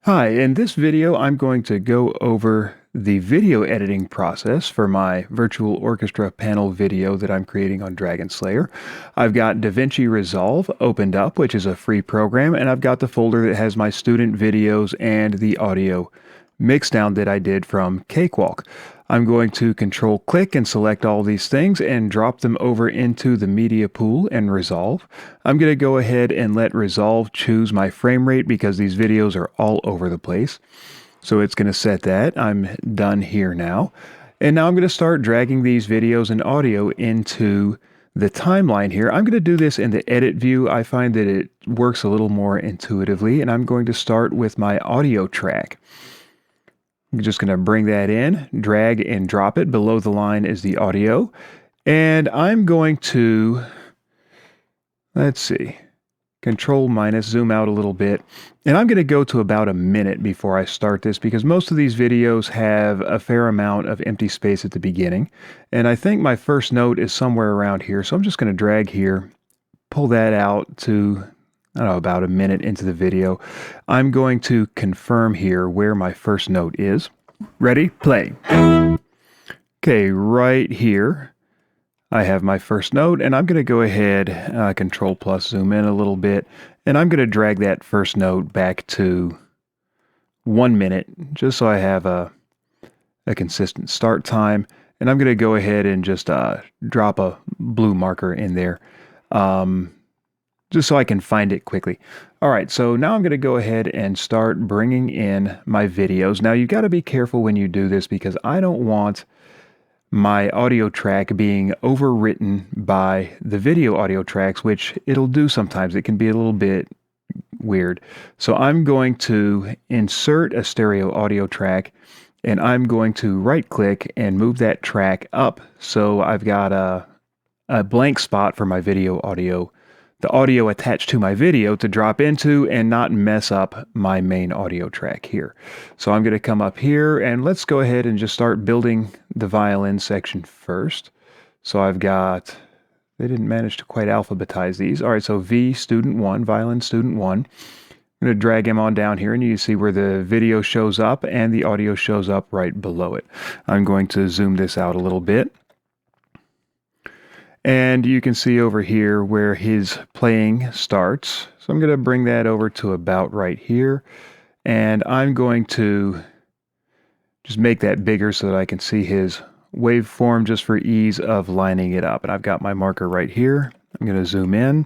Hi, in this video I'm going to go over the video editing process for my Virtual Orchestra panel video that I'm creating on Dragon Slayer. I've got Davinci Resolve opened up, which is a free program, and I've got the folder that has my student videos and the audio mixdown that I did from Cakewalk. I'm going to control click and select all these things and drop them over into the media pool and Resolve. I'm going to go ahead and let Resolve choose my frame rate because these videos are all over the place. So it's going to set that. I'm done here now. And now I'm going to start dragging these videos and audio into the timeline here. I'm going to do this in the edit view. I find that it works a little more intuitively, and I'm going to start with my audio track. I'm just going to bring that in, drag and drop it. Below the line is the audio. And I'm going to, let's see, Control minus, zoom out a little bit. And I'm going to go to about a minute before I start this because most of these videos have a fair amount of empty space at the beginning. And I think my first note is somewhere around here. So I'm just going to drag here, pull that out to, I don't know, about a minute into the video. I'm going to confirm here where my first note is. Ready? Play. Okay, right here I have my first note, and I'm going to go ahead, Control plus zoom in a little bit, and I'm going to drag that first note back to 1 minute, just so I have a consistent start time. And I'm going to go ahead and just drop a blue marker in there, just so I can find it quickly. All right, so now I'm going to go ahead and start bringing in my videos. Now, you've got to be careful when you do this because I don't want my audio track being overwritten by the video audio tracks, which it'll do sometimes. It can be a little bit weird. So I'm going to insert a stereo audio track, and I'm going to right click and move that track up. So I've got a blank spot for my video audio, the audio attached to my video to drop into and not mess up my main audio track here. So I'm going to come up here and let's go ahead and just start building the violin section first. So I've got, they didn't manage to quite alphabetize these. All right, so V student 1, violin student 1. I'm going to drag him on down here and you see where the video shows up and the audio shows up right below it. I'm going to zoom this out a little bit. And you can see over here where his playing starts. So I'm going to bring that over to about right here. And I'm going to just make that bigger so that I can see his waveform just for ease of lining it up. And I've got my marker right here. I'm going to zoom in,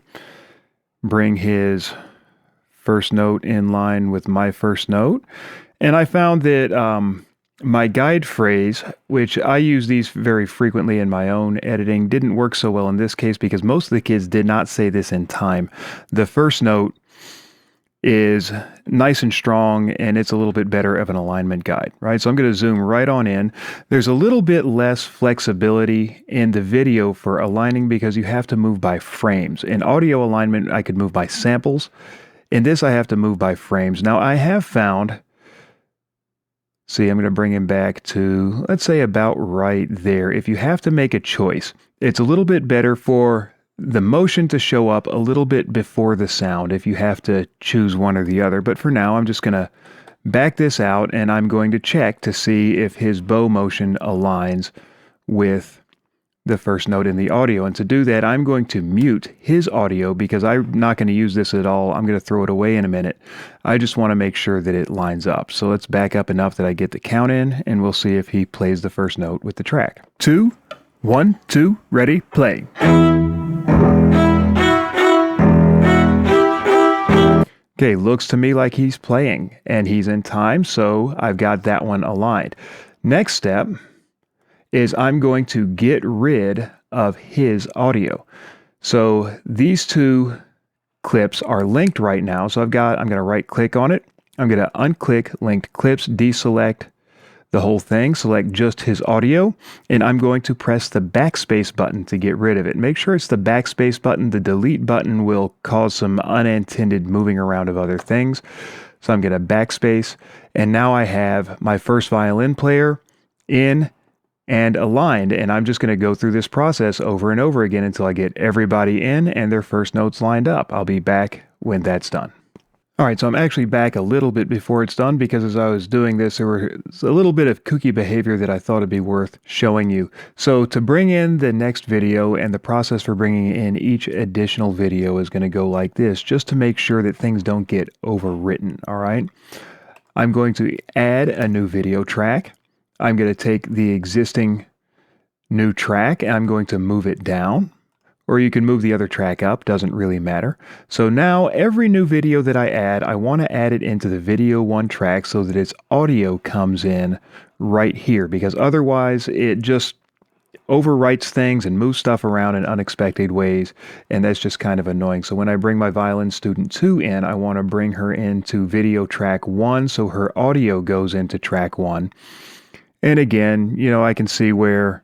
bring his first note in line with my first note. And I found that my guide phrase, which I use these very frequently in my own editing, didn't work so well in this case because most of the kids did not say this in time. The first note is nice and strong, and it's a little bit better of an alignment guide, right? So I'm going to zoom right on in. There's a little bit less flexibility in the video for aligning because you have to move by frames. In audio alignment, I could move by samples. In this, I have to move by frames. Now, I have found, see, I'm going to bring him back to, let's say, about right there. If you have to make a choice, it's a little bit better for the motion to show up a little bit before the sound if you have to choose one or the other. But for now, I'm just going to back this out and I'm going to check to see if his bow motion aligns with the first note in the audio. And to do that, I'm going to mute his audio because I'm not going to use this at all. I'm going to throw it away in a minute. I just want to make sure that it lines up. So let's back up enough that I get the count in and we'll see if he plays the first note with the track. 2, 1, 2, ready, play. Okay, looks to me like he's playing and he's in time, so I've got that one aligned. Next step is I'm going to get rid of his audio. So these two clips are linked right now. So I'm going to right click on it. I'm going to unclick linked clips, deselect the whole thing, select just his audio, and I'm going to press the backspace button to get rid of it. Make sure it's the backspace button. The delete button will cause some unintended moving around of other things. So I'm going to backspace, and now I have my first violin player in and aligned, and I'm just going to go through this process over and over again until I get everybody in and their first notes lined up. I'll be back when that's done. All right, so I'm actually back a little bit before it's done because as I was doing this, there was a little bit of kooky behavior that I thought it'd be worth showing you. So to bring in the next video, and the process for bringing in each additional video is going to go like this, just to make sure that things don't get overwritten, all right? I'm going to add a new video track. I'm going to take the existing new track and I'm going to move it down. Or you can move the other track up, doesn't really matter. So now every new video that I add, I want to add it into the video 1 track so that its audio comes in right here, because otherwise it just overwrites things and moves stuff around in unexpected ways, and that's just kind of annoying. So when I bring my violin student 2 in, I want to bring her into video track 1 so her audio goes into track 1. And again, you know, I can see where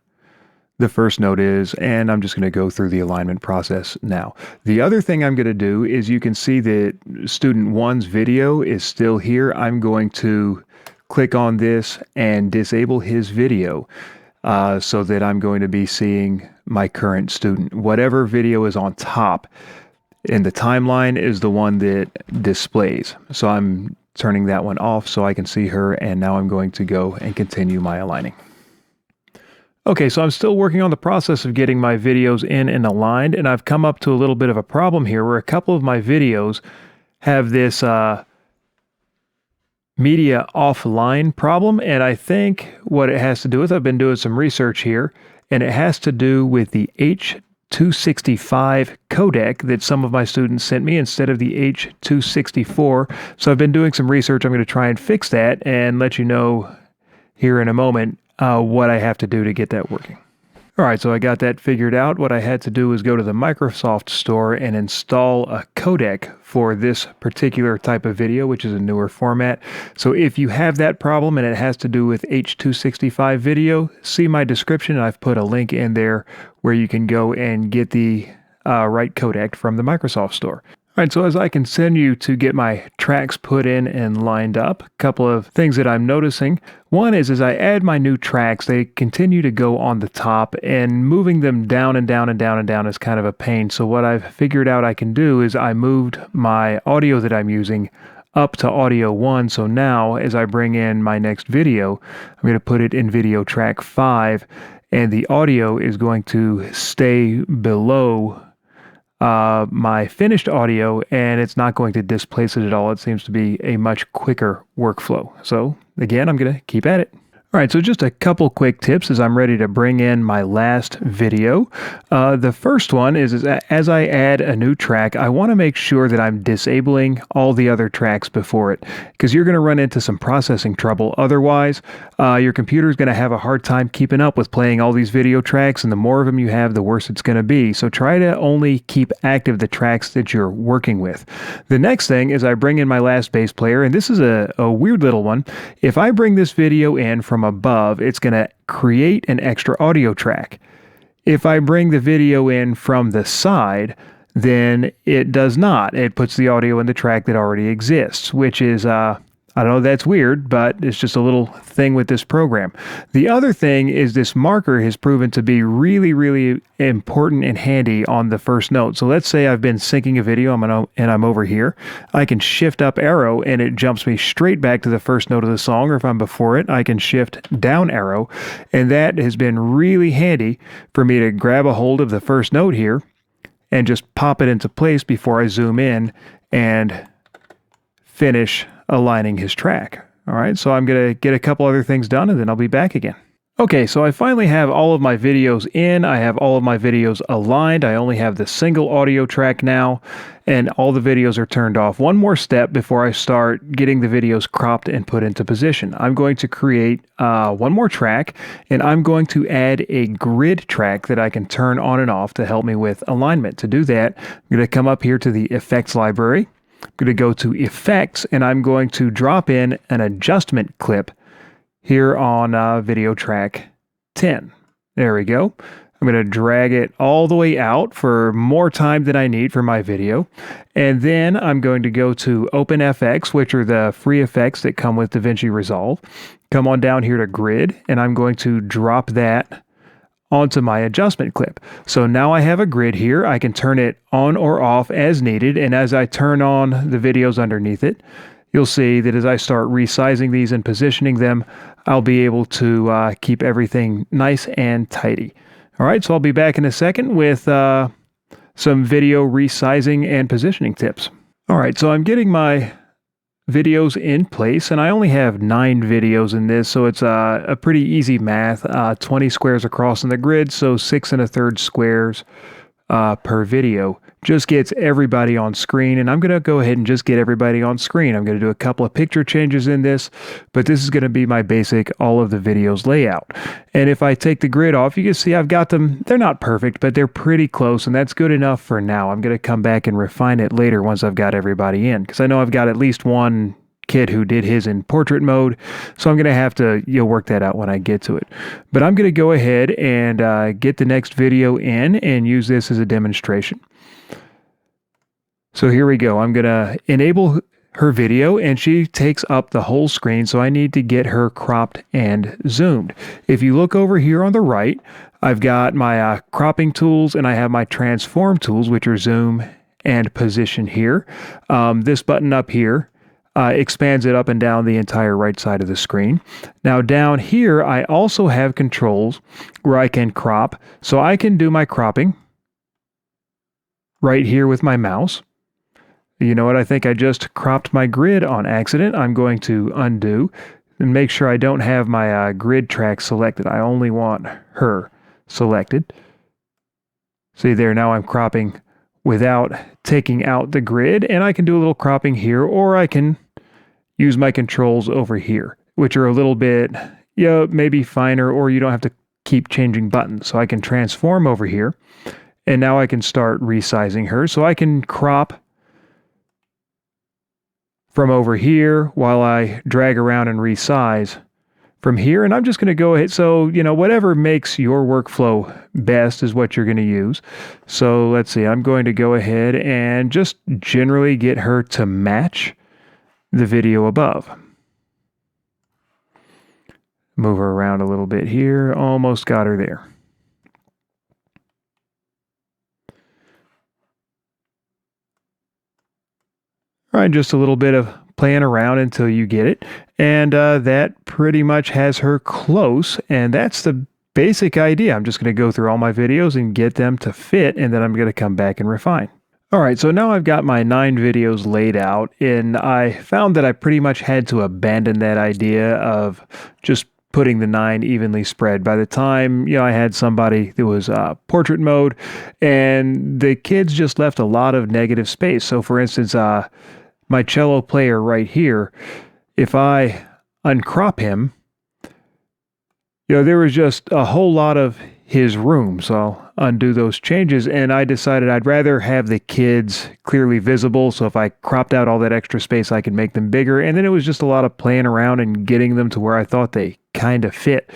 the first note is, and I'm just going to go through the alignment process now. The other thing I'm going to do is, you can see that student 1's video is still here. I'm going to click on this and disable his video so that I'm going to be seeing my current student. Whatever video is on top in the timeline is the one that displays. So I'm turning that one off so I can see her, and now I'm going to go and continue my aligning. Okay, so I'm still working on the process of getting my videos in and aligned, and I've come up to a little bit of a problem here where a couple of my videos have this media offline problem, and I think what it has to do with, I've been doing some research here, and it has to do with the H.265 codec that some of my students sent me instead of the H.264. So I've been doing some research. I'm going to try and fix that and let you know here in a moment what I have to do to get that working. All right, so I got that figured out. What I had to do was go to the Microsoft Store and install a codec for this particular type of video, which is a newer format. So if you have that problem and it has to do with H.265 video, see my description. I've put a link in there where you can go and get the right codec from the Microsoft Store. All right, so as I continue to get my tracks put in and lined up, a couple of things that I'm noticing. One is, as I add my new tracks, they continue to go on the top, and moving them down and down and down and down is kind of a pain. So what I've figured out I can do is I moved my audio that I'm using up to audio 1. So now as I bring in my next video, I'm going to put it in video track 5, and the audio is going to stay below my finished audio, and it's not going to displace it at all. It seems to be a much quicker workflow. So again, I'm going to keep at it. All right, so just a couple quick tips as I'm ready to bring in my last video. The first one is as I add a new track, I want to make sure that I'm disabling all the other tracks before it, because you're going to run into some processing trouble. Otherwise, your computer is going to have a hard time keeping up with playing all these video tracks, and the more of them you have, the worse it's going to be. So try to only keep active the tracks that you're working with. The next thing is I bring in my last bass player, and this is a weird little one. If I bring this video in from above, it's going to create an extra audio track. If I bring the video in from the side, then it does not. It puts the audio in the track that already exists, which is, I don't know, that's weird, but it's just a little thing with this program. The other thing is this marker has proven to be really, really important and handy on the first note. So let's say I've been syncing a video and I'm over here. I can shift up arrow and it jumps me straight back to the first note of the song, or if I'm before it, I can shift down arrow, and that has been really handy for me to grab a hold of the first note here and just pop it into place before I zoom in and finish aligning his track. All right, so I'm going to get a couple other things done and then I'll be back again. Okay, so I finally have all of my videos in. I have all of my videos aligned. I only have the single audio track now, and all the videos are turned off. One more step before I start getting the videos cropped and put into position. I'm going to create one more track, and I'm going to add a grid track that I can turn on and off to help me with alignment. To do that, I'm going to come up here to the Effects library. I'm going to go to Effects, and I'm going to drop in an adjustment clip here on video track 10. There we go. I'm going to drag it all the way out for more time than I need for my video. And then I'm going to go to OpenFX, which are the free effects that come with Davinci Resolve. Come on down here to Grid, and I'm going to drop that onto my adjustment clip. So now I have a grid here. I can turn it on or off as needed, and as I turn on the videos underneath it, you'll see that as I start resizing these and positioning them, I'll be able to keep everything nice and tidy. All right, so I'll be back in a second with some video resizing and positioning tips. All right, so I'm getting my videos in place, and I only have 9 videos in this, so it's a pretty easy math. 20 squares across in the grid, so 6 1/3 squares per video just gets everybody on screen. And I'm going to go ahead and just get everybody on screen. I'm going to do a couple of picture changes in this, but this is going to be my basic all of the videos layout. And if I take the grid off, you can see I've got them. They're not perfect, but they're pretty close, and that's good enough for now. I'm going to come back and refine it later once I've got everybody in, because I know I've got at least one kid who did his in portrait mode, so I'm going to have to work that out when I get to it. But I'm going to go ahead and get the next video in and use this as a demonstration. So here we go. I'm going to enable her video, and she takes up the whole screen, so I need to get her cropped and zoomed. If you look over here on the right, I've got my cropping tools, and I have my transform tools, which are zoom and position here. This button up here expands it up and down the entire right side of the screen. Now down here, I also have controls where I can crop. So I can do my cropping right here with my mouse. You know what? I think I just cropped my grid on accident. I'm going to undo and make sure I don't have my grid track selected. I only want her selected. See there, now I'm cropping without taking out the grid, and I can do a little cropping here, or I can use my controls over here, which are a little bit, maybe finer, or you don't have to keep changing buttons. So I can transform over here, and now I can start resizing her. So I can crop from over here while I drag around and resize from here. And I'm just going to go ahead. So, whatever makes your workflow best is what you're going to use. So let's see, I'm going to go ahead and just generally get her to match the video above. Move her around a little bit here. Almost got her there. All right, just a little bit of playing around until you get it. And that pretty much has her close. And that's the basic idea. I'm just going to go through all my videos and get them to fit, and then I'm going to come back and refine. All right, so now I've got my 9 videos laid out, and I found that I pretty much had to abandon that idea of just putting the 9 evenly spread. By the time, I had somebody that was portrait mode, and the kids just left a lot of negative space. So for instance, my cello player right here, if I uncrop him, there was just a whole lot of his room. So I'll undo those changes, and I decided I'd rather have the kids clearly visible. So if I cropped out all that extra space, I could make them bigger. And then it was just a lot of playing around and getting them to where I thought they kind of fit.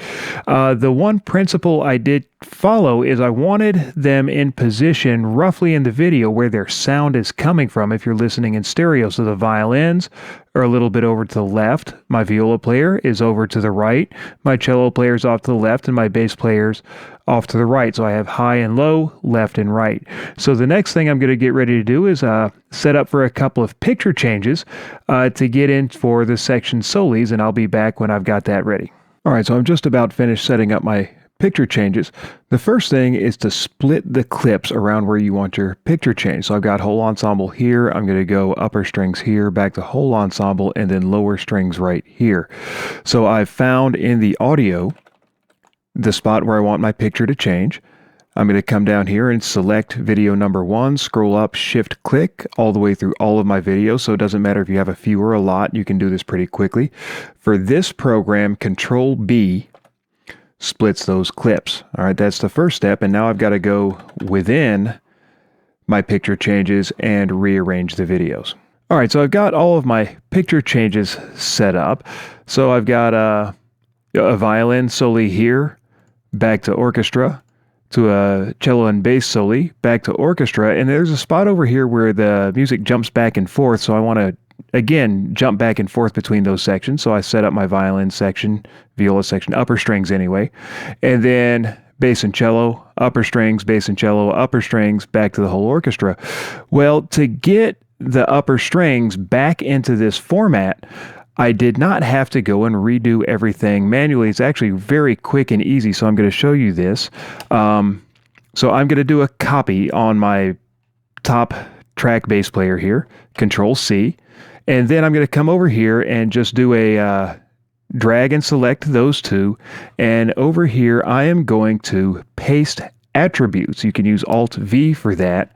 The one principle I did follow is I wanted them in position roughly in the video where their sound is coming from if you're listening in stereo. So the violins are a little bit over to the left, my viola player is over to the right, my cello player's off to the left, and my bass player's off to the right. So I have high and low, left and right. So the next thing I'm going to get ready to do is set up for a couple of picture changes to get in for the section solis, and I'll be back when I've got that ready. All right, so I'm just about finished setting up my picture changes. The first thing is to split the clips around where you want your picture change. So I've got whole ensemble here. I'm going to go upper strings here, back to whole ensemble, and then lower strings right here. So I've found in the audio the spot where I want my picture to change. I'm going to come down here and select video number 1, scroll up, shift click all the way through all of my videos. So it doesn't matter if you have a few or a lot, you can do this pretty quickly. For this program, Control B splits those clips. All right, that's the first step. And now I've got to go within my picture changes and rearrange the videos. All right, so I've got all of my picture changes set up. So I've got a violin soli here, back to orchestra, to a cello and bass soli, back to orchestra, and there's a spot over here where the music jumps back and forth, so I want to, again, jump back and forth between those sections. So I set up my violin section, viola section, upper strings anyway, and then bass and cello, upper strings, bass and cello, upper strings, back to the whole orchestra. Well, to get the upper strings back into this format, I did not have to go and redo everything manually. It's actually very quick and easy, so I'm going to show you this. So I'm going to do a copy on my top track bass player here, Control C, and then I'm going to come over here and just do a drag and select those two, and over here I am going to paste attributes. You can use Alt V for that.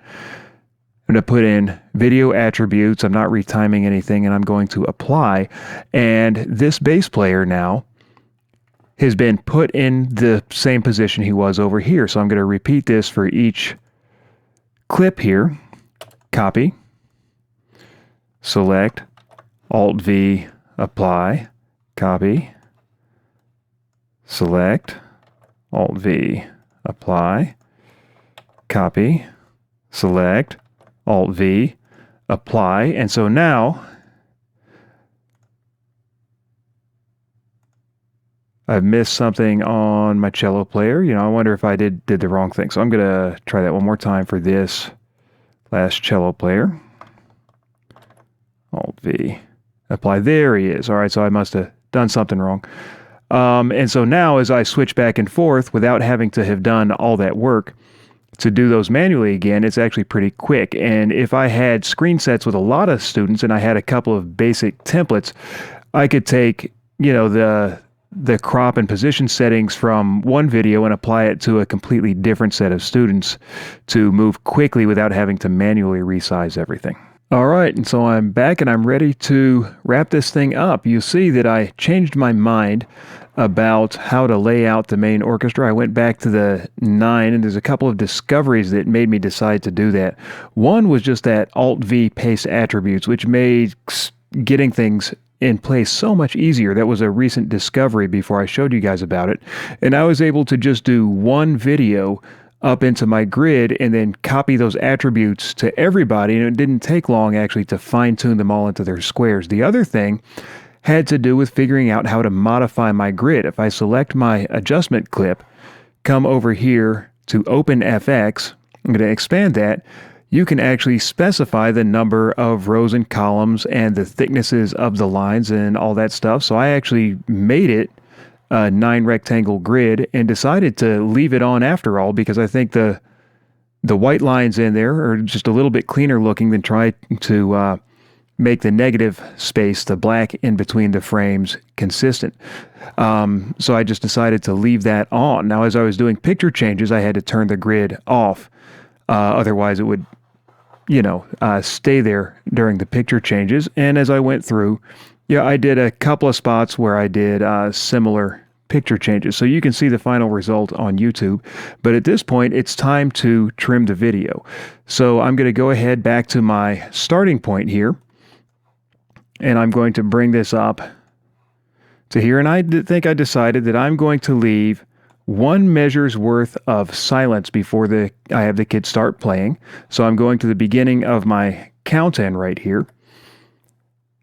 I'm going to put in video attributes. I'm not retiming anything, and I'm going to apply, and this bass player now has been put in the same position he was over here. So I'm going to repeat this for each clip here. Copy, select, Alt V, apply, copy, select, Alt V, apply, copy, select, Alt V, apply. And so now I've missed something on my cello player. I wonder if I did the wrong thing. So I'm going to try that one more time for this last cello player. Alt V, apply. There he is. All right, so I must have done something wrong. And so now as I switch back and forth without having to have done all that work to do those manually again, it's actually pretty quick. And if I had screen sets with a lot of students and I had a couple of basic templates, I could take, the crop and position settings from one video and apply it to a completely different set of students to move quickly without having to manually resize everything. All right, and so I'm back and I'm ready to wrap this thing up. You see that I changed my mind about how to lay out the main orchestra. I went back to the 9, and there's a couple of discoveries that made me decide to do that. One was just that Alt-V paste attributes, which made getting things in place so much easier. That was a recent discovery before I showed you guys about it. And I was able to just do one video up into my grid and then copy those attributes to everybody, and it didn't take long actually to fine-tune them all into their squares. The other thing had to do with figuring out how to modify my grid. If I select my adjustment clip, come over here to OpenFX, I'm going to expand that, you can actually specify the number of rows and columns and the thicknesses of the lines and all that stuff. So I actually made it a 9 rectangle grid and decided to leave it on after all, because I think the white lines in there are just a little bit cleaner looking than try to make the negative space, the black in between the frames, consistent. So I just decided to leave that on. Now, as I was doing picture changes, I had to turn the grid off. Otherwise it would stay there during the picture changes. And as I went through, I did a couple of spots where I did similar picture changes. So you can see the final result on YouTube. But at this point, it's time to trim the video. So I'm going to go ahead back to my starting point here. And I'm going to bring this up to here. And I think I decided that I'm going to leave 1 measure's worth of silence before I have the kids start playing. So I'm going to the beginning of my count in right here.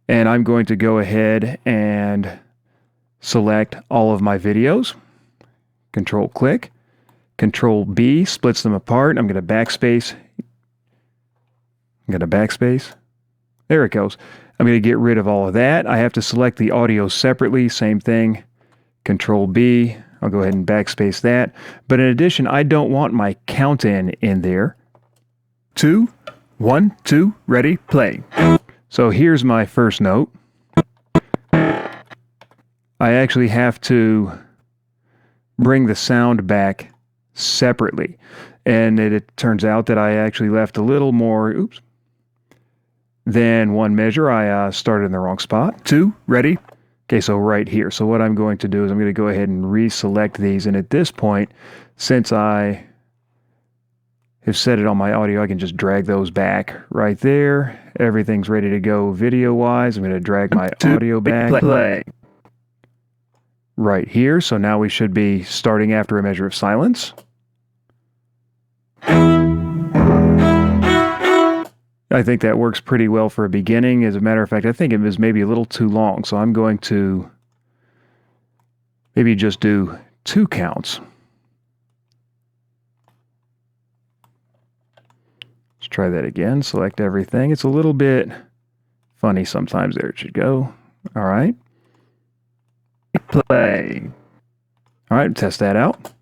And I'm going to go ahead and select all of my videos. Control click. Control B splits them apart. I'm going to backspace. There it goes. I'm going to get rid of all of that. I have to select the audio separately. Same thing. Control B. I'll go ahead and backspace that. But in addition, I don't want my count in there. 2, 1, 2, ready, play. So here's my first note. I actually have to bring the sound back separately. And it turns out that I actually left a little more, than 1 measure. I started in the wrong spot. 2, ready. Okay, so right here. So what I'm going to do is I'm going to go ahead and reselect these. And at this point, since I have set it on my audio, I can just drag those back right there. Everything's ready to go video-wise. I'm going to drag my audio back. Play. Right here. So now we should be starting after a measure of silence. I think that works pretty well for a beginning. As a matter of fact, I think it was maybe a little too long. So I'm going to maybe just do 2 counts. Try that again. Select everything. It's a little bit funny sometimes. There it should go. All right. Play. All right, test that out.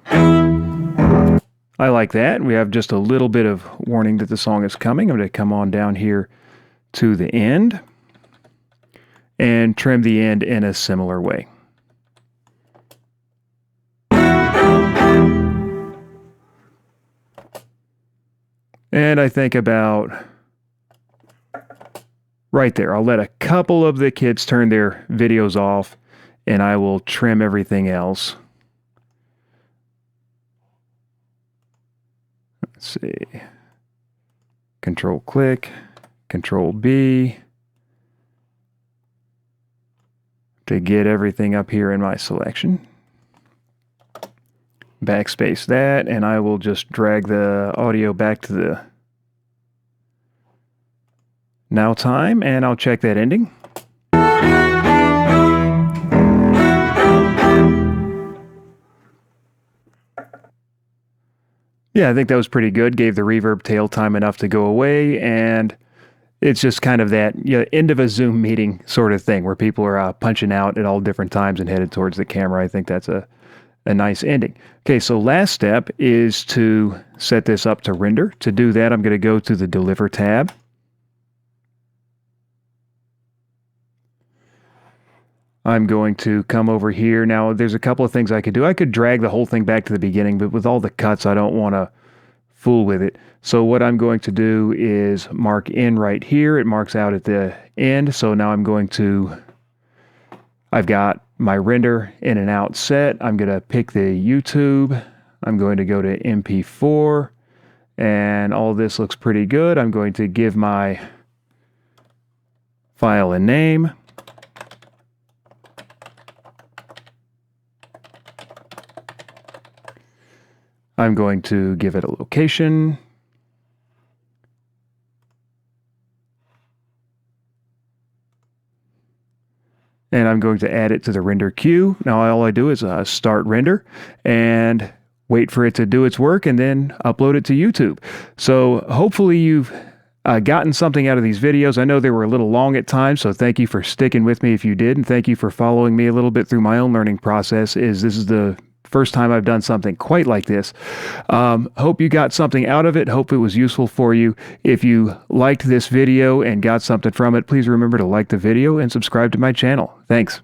I like that. We have just a little bit of warning that the song is coming. I'm going to come on down here to the end and trim the end in a similar way. And I think about right there. I'll let a couple of the kids turn their videos off, and I will trim everything else. Let's see. Control click, Control B to get everything up here in my selection. Backspace that, and I will just drag the audio back to the now time, and I'll check that ending. Yeah, I think that was pretty good. Gave the reverb tail time enough to go away, and it's just kind of that end of a Zoom meeting sort of thing where people are punching out at all different times and headed towards the camera. I think that's a nice ending. Okay, so last step is to set this up to render. To do that, I'm going to go to the Deliver tab. I'm going to come over here. Now, there's a couple of things I could do. I could drag the whole thing back to the beginning, but with all the cuts, I don't want to fool with it. So what I'm going to do is mark in right here. It marks out at the end. So now I've got my render in and out set. I'm going to pick the YouTube. I'm going to go to MP4, and all this looks pretty good. I'm going to give my file a name. I'm going to give it a location. And I'm going to add it to the render queue. Now all I do is start render and wait for it to do its work and then upload it to YouTube. So hopefully you've gotten something out of these videos. I know they were a little long at times, so thank you for sticking with me if you did, and thank you for following me a little bit through my own learning process. This is the first time I've done something quite like this. Hope you got something out of it. Hope it was useful for you. If you liked this video and got something from it, please remember to like the video and subscribe to my channel. Thanks.